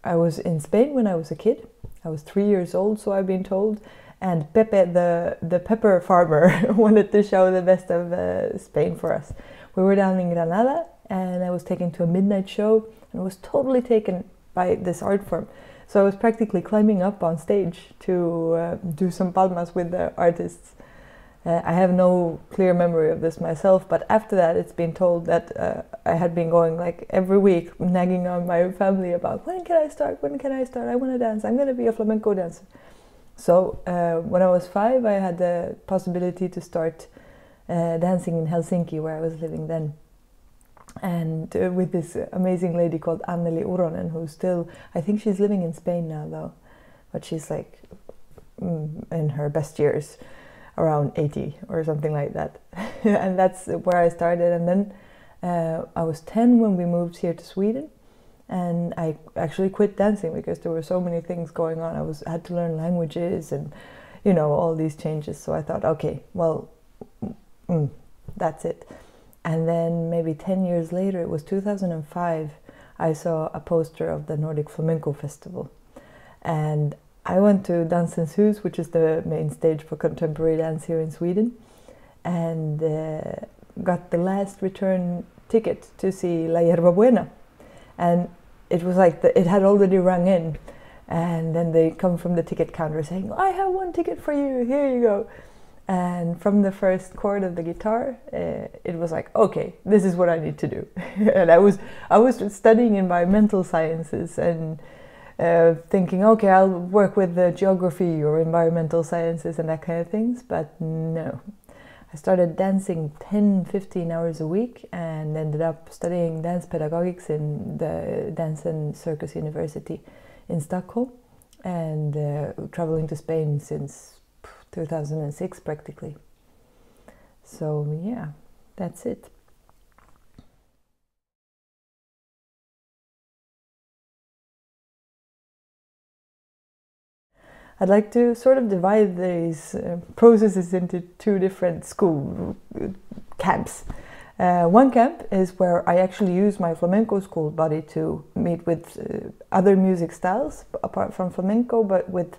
I was in Spain when I was a kid. I was 3 years old, so I've been told. And Pepe, the pepper farmer, wanted to show the best of Spain for us. We were down in Granada, and I was taken to a midnight show, and was totally taken by this art form. So I was practically climbing up on stage to do some palmas with the artists. I have no clear memory of this myself, but after that it's been told that I had been going like every week, nagging on my family about when can I start, I want to dance, I'm going to be a flamenco dancer. So when I was 5, I had the possibility to start dancing in Helsinki, where I was living then. And with this amazing lady called Anneli Uronen, who's still, I think she's living in Spain now though, but she's like in her best years, around 80 or something like that. And that's where I started. And then I was 10 when we moved here to Sweden, and I actually quit dancing because there were so many things going on. I had to learn languages and, you know, all these changes. So I thought, okay, well, that's it. And then maybe 10 years later, it was 2005, I saw a poster of the Nordic Flamenco Festival. And I went to Dansens Hus, which is the main stage for contemporary dance here in Sweden, and got the last return ticket to see La Yerba Buena. And it was like, it had already rung in. And then they come from the ticket counter saying, I have one ticket for you, here you go. And from the first chord of the guitar, it was like, okay, this is what I need to do. And I was studying environmental sciences and thinking, okay, I'll work with the geography or environmental sciences and that kind of things. But no, I started dancing 10-15 hours a week and ended up studying dance pedagogics in the Dance and Circus University in Stockholm, and traveling to Spain since 2006 practically. So yeah, that's it. I'd like to sort of divide these processes into 2 different school camps. One camp is where I actually use my flamenco school body to meet with other music styles apart from flamenco, but with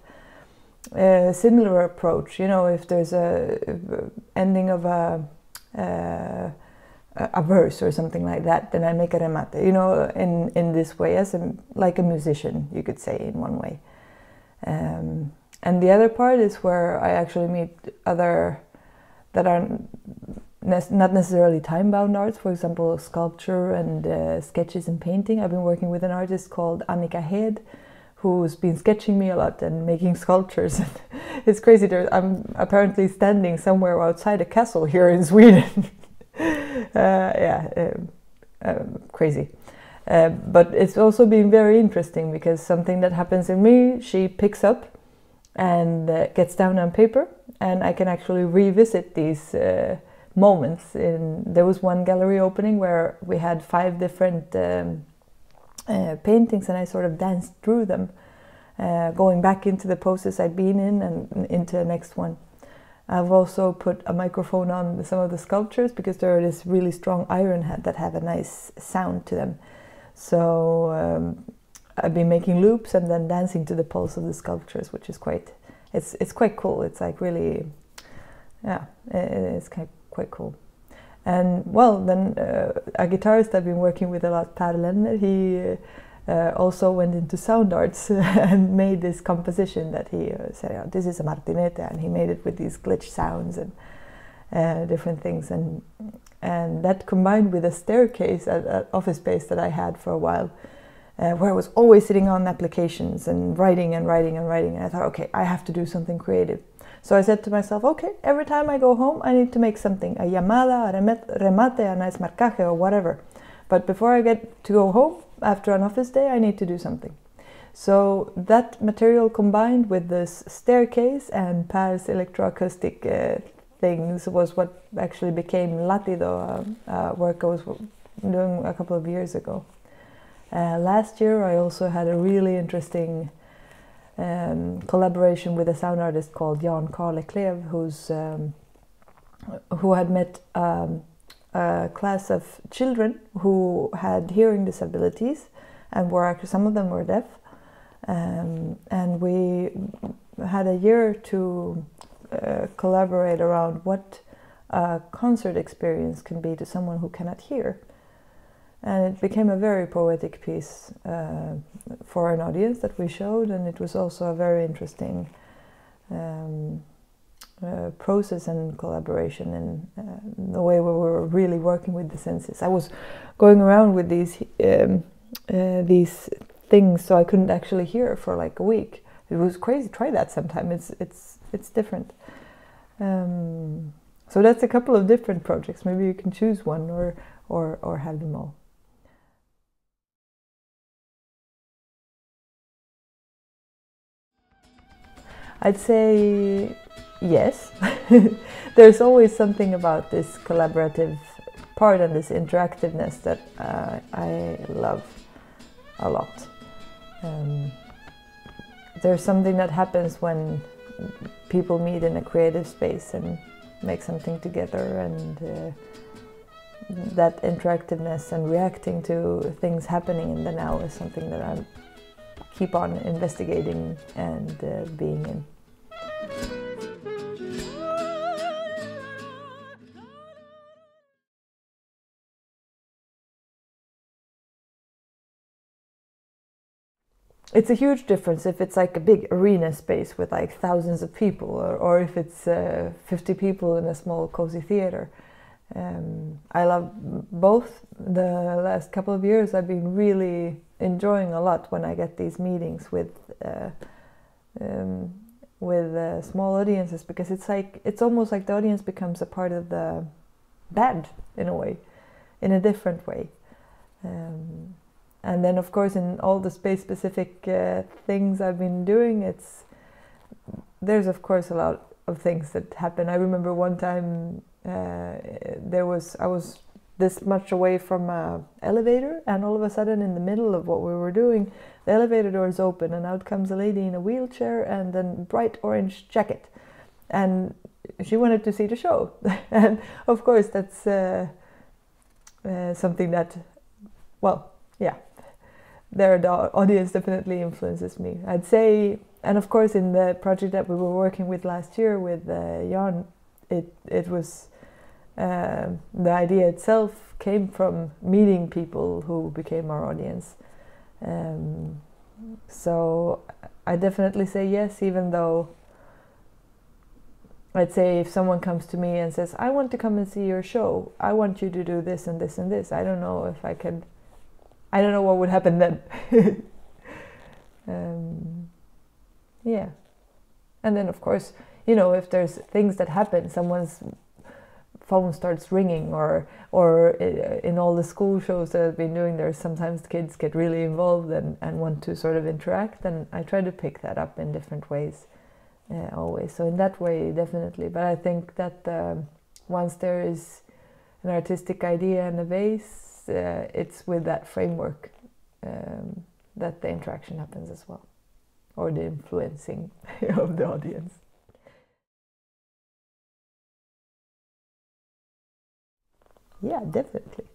a similar approach. You know, if there's a ending of a verse or something like that, then I make a remate, you know, in this way, as like a musician, you could say, in one way. And the other part is where I actually meet other that are not necessarily time-bound arts, for example, sculpture and sketches and painting. I've been working with an artist called Annika Hed, who's been sketching me a lot and making sculptures. It's crazy. I'm apparently standing somewhere outside a castle here in Sweden. Crazy. But it's also been very interesting because something that happens in me, she picks up and gets down on paper, and I can actually revisit these moments. There was one gallery opening where we had 5 different paintings, and I sort of danced through them, going back into the poses I'd been in and into the next one. I've also put a microphone on some of the sculptures because there are this really strong iron head that have a nice sound to them. So I've been making loops and then dancing to the pulse of the sculptures, which is it's quite cool. It's like really, yeah, it's quite cool. And well, then a guitarist I've been working with a lot, Per Lenner, he also went into sound arts and made this composition that he said, oh, this is a martinete, and he made it with these glitch sounds and different things. And that combined with a staircase at office space that I had for a while, where I was always sitting on applications and writing and writing and writing. And I thought, okay, I have to do something creative. So I said to myself, okay, every time I go home, I need to make something, a llamada, a remate, a nice marcaje, or whatever. But before I get to go home, after an office day, I need to do something. So that material combined with this staircase and Per's electroacoustic things was what actually became Latido, work I was doing a couple of years ago. Last year I also had a really interesting collaboration with a sound artist called Jan Karle Klev, who had met a class of children who had hearing disabilities and some of them were deaf, And we had a year to collaborate around what a concert experience can be to someone who cannot hear. And it became a very poetic piece for an audience that we showed, and it was also a very interesting process and collaboration in the way we were really working with the senses. I was going around with these things, so I couldn't actually hear for like a week. It was crazy. Try that sometime. It's different. So that's a couple of different projects. Maybe you can choose one or have them all. I'd say yes. There's always something about this collaborative part and this interactiveness that I love a lot. There's something that happens when people meet in a creative space and make something together, and that interactiveness and reacting to things happening in the now is something that I keep on investigating and being in. It's a huge difference if it's like a big arena space with like thousands of people, or if it's 50 people in a small cozy theater. I love both. The last couple of years I've been really enjoying a lot when I get these meetings with small audiences, because it's almost like the audience becomes a part of the band in a way, in a different way. And then, of course, in all the space-specific things I've been doing, there's of course a lot of things that happen. I remember one time I was this much away from an elevator, and all of a sudden, in the middle of what we were doing, the elevator doors open, and out comes a lady in a wheelchair and a bright orange jacket, and she wanted to see the show. And of course, that's something that, well, yeah. The audience definitely influences me, I'd say. And of course, in the project that we were working with last year with Jan, it was the idea itself came from meeting people who became our audience. So I definitely say yes, even though I'd say if someone comes to me and says, I want to come and see your show, I want you to do this and this and this, I don't know if I could. I don't know what would happen then. Yeah. And then, of course, if there's things that happen, someone's phone starts ringing, or in all the school shows that I've been doing, there's sometimes kids get really involved and want to sort of interact, and I try to pick that up in different ways always. So in that way, definitely. But I think that once there is an artistic idea and a base, it's with that framework that the interaction happens as well, or the influencing of the audience. Yeah, definitely.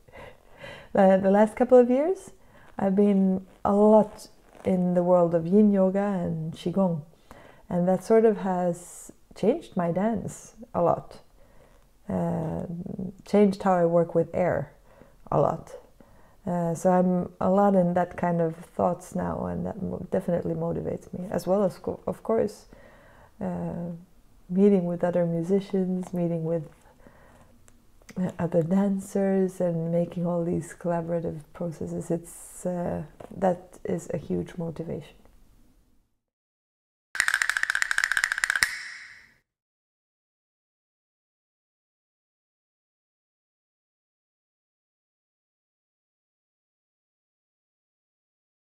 The last couple of years, I've been a lot in the world of Yin Yoga and Qigong, and that sort of has changed my dance a lot, changed how I work with air a lot. So I'm a lot in that kind of thoughts now, and that definitely motivates me, as well as, of course, meeting with other musicians, meeting with other dancers, and making all these collaborative processes. That is a huge motivation.